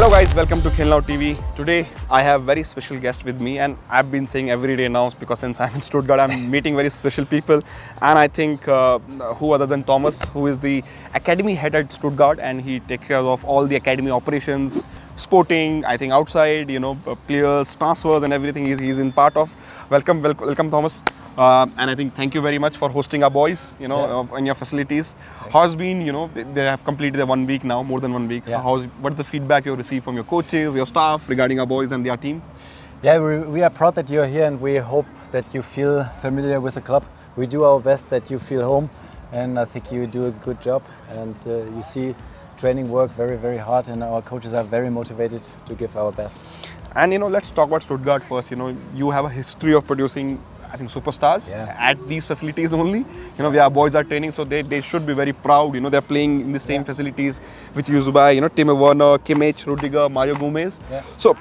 Hello guys, welcome to Khel TV. Today I have very special guest with me, and I've been saying every day now because since I'm in Stuttgart I'm meeting very special people, and I think who other than Thomas, who is the academy head at Stuttgart, and he takes care of all the academy operations, sporting, I think outside, players, transfers and everything he's in part of. Welcome Thomas. And I think thank you very much for hosting our boys, in your facilities. How's been, they have completed their 1 week now, more than 1 week. Yeah. So what's the feedback you receive from your coaches, your staff regarding our boys and their team? Yeah, we are proud that you're here, and we hope that you feel familiar with the club. We do our best that you feel home, and I think you do a good job. And you see training work very, very hard, and our coaches are very motivated to give our best. And let's talk about Stuttgart first. You have a history of producing, I think, superstars at these facilities only. Where boys are training, so they should be very proud. They're playing in the same facilities which used by Timo Werner, Kimmich, Rudiger, Mario Gomez. Yeah. So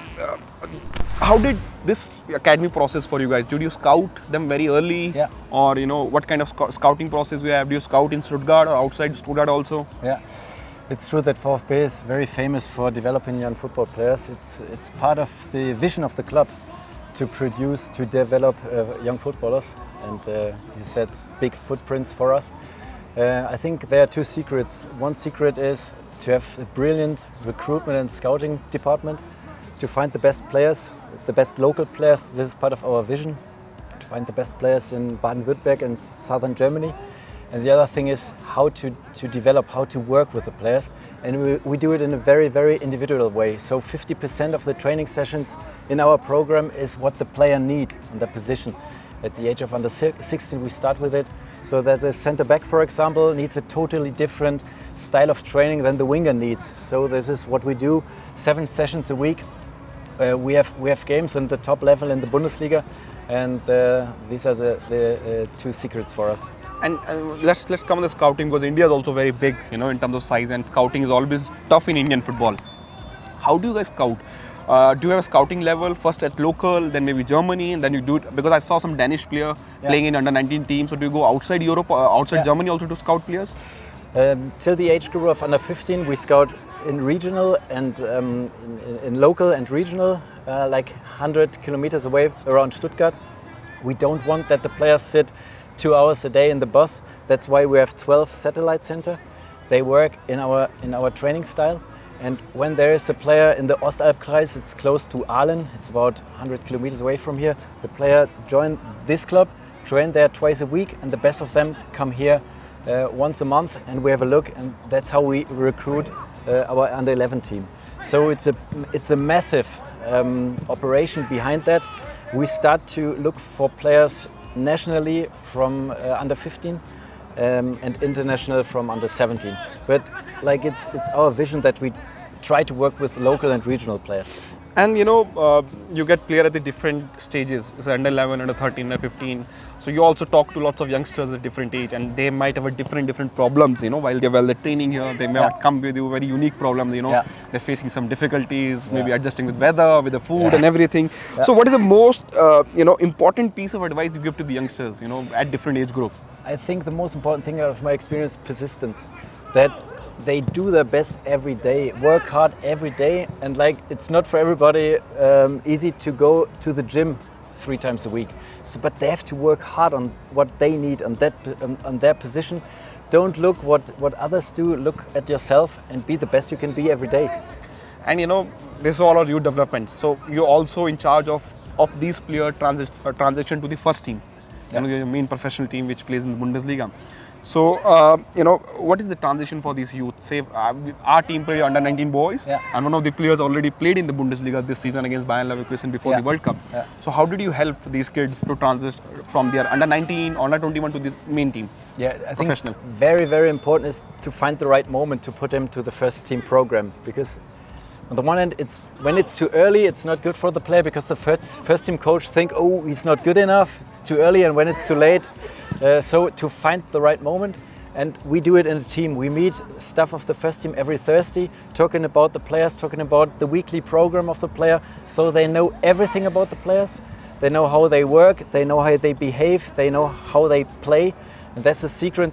how did this academy process for you guys? Did you scout them very early? Yeah. Or what kind of scouting process you have? Do you scout in Stuttgart or outside Stuttgart also? Yeah. It's true that VfB is very famous for developing young football players. It's part of the vision of the club to develop young footballers, and you said big footprints for us. I think there are two secrets. One secret is to have a brilliant recruitment and scouting department, to find the best players, the best local players. This is part of our vision, to find the best players in Baden-Württemberg and southern Germany. And the other thing is how to develop, how to work with the players. And we do it in a very, very individual way. So 50% of the training sessions in our program is what the player needs in the position. At the age of under 16, we start with it. So that the center back, for example, needs a totally different style of training than the winger needs. So this is what we do, 7 sessions a week. We have games in the top level in the Bundesliga. And these are the two secrets for us. And let's come to the scouting, because India is also very big, in terms of size, and scouting is always tough in Indian football. How do you guys scout? Do you have a scouting level first at local, then maybe Germany, and then you do it? Because I saw some Danish player playing in under-19 teams. So do you go outside Europe, outside Germany also to scout players? Till the age group of under 15, we scout in regional and in local and regional, like 100 kilometers away around Stuttgart. We don't want that the players sit 2 hours a day in the bus. That's why we have 12 satellite centers. They work in our training style. And when there is a player in the Ostalbkreis, it's close to Aalen, it's about 100 kilometers away from here. The player join this club, train there twice a week, and the best of them come here once a month, and we have a look, and that's how we recruit our under 11 team. So it's a massive operation behind that. We start to look for players nationally from under 15 and international from under 17. But it's our vision that we try to work with local and regional players. And you get player at the different stages. It's under 11, under 13, under 15. So you also talk to lots of youngsters at different age, and they might have a different problems. While they're training here, they may not come with very unique problems. They're facing some difficulties, maybe adjusting with weather, with the food and everything. Yeah. So what is the most important piece of advice you give to the youngsters? At different age group. I think the most important thing out of my experience is persistence. That they do their best every day, work hard every day, and it's not for everybody easy to go to the gym 3 times a week. So, but they have to work hard on what they need on their position. Don't look what others do. Look at yourself and be the best you can be every day. And this is all about youth development. So you're also in charge of these player transition to the first team. Your main professional team which plays in the Bundesliga. So, what is the transition for these youth? Say, our team played under 19 boys, and one of the players already played in the Bundesliga this season against Bayern Leverkusen before the World Cup. Yeah. So, how did you help these kids to transition from their under 19, under 21 to the main team? Yeah, I think very, very important is to find the right moment to put him to the first team program, because on the one hand, when it's too early, it's not good for the player, because the first team coach think, oh, he's not good enough, it's too early, and when it's too late. So to find the right moment, and we do it in a team. We meet staff of the first team every Thursday, talking about the players, talking about the weekly program of the player, so they know everything about the players. They know how they work, they know how they behave, they know how they play, and that's the secret,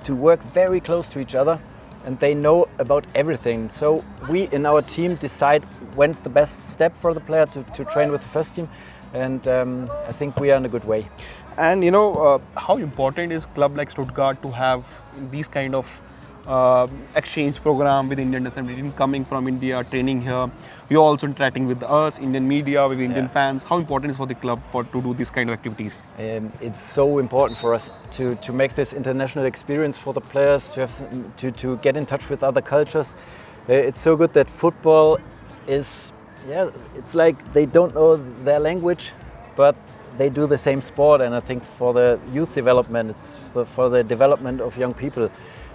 to work very close to each other and they know about everything. So we in our team decide when's the best step for the player to train with the first team, and I think we are in a good way. And how important is club like Stuttgart to have these kind of exchange program with Indian descent, coming from India, training here? You're also interacting with us, Indian media, with Indian fans. How important is for the club to do these kind of activities? It's so important for us to make this international experience for the players, to get in touch with other cultures. It's so good that football is, it's like they don't know their language, but they do the same sport. And I think for the youth development, for the development of young people,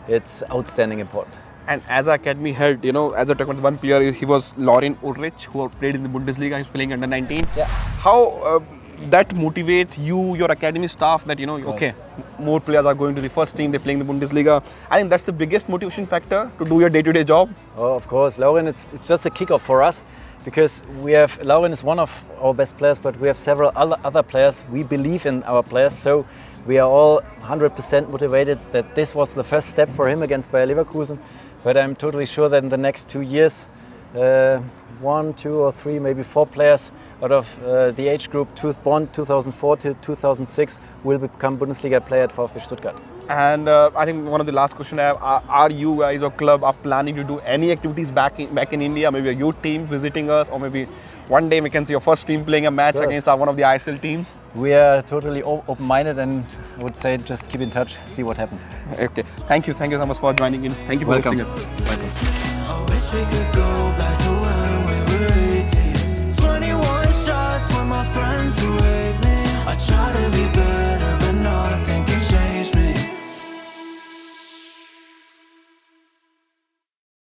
it's outstanding important. And as our academy head, as I talk about one player, he was Lauren Ulrich, who played in the Bundesliga. He's playing under 19. Yeah. How that motivate you, your academy staff, that okay, more players are going to the first team, they're playing the Bundesliga. I think that's the biggest motivation factor to do your day-to-day job. Oh, of course, Lauren. It's just a kickoff for us, because Lauren is one of our best players, but we have several other players. We believe in our players, so we are all 100% motivated that this was the first step for him against Bayer Leverkusen. But I'm totally sure that in the next 2 years, 1, 2 or 3, maybe 4 players out of the age group born 2004 to 2006 will become Bundesliga player at VfB Stuttgart. And I think one of the last questions I have, are you guys or club are planning to do any activities back in India? Maybe a youth team visiting us, or maybe one day we can see your first team playing a match against one of the ISL teams? We are totally open-minded, and I would say just keep in touch, see what happens. Okay, thank you so much for joining in. Thank you for hosting us. I wish we could go back to when we were 18. 21 shots for my friends who hate me. I try to be better.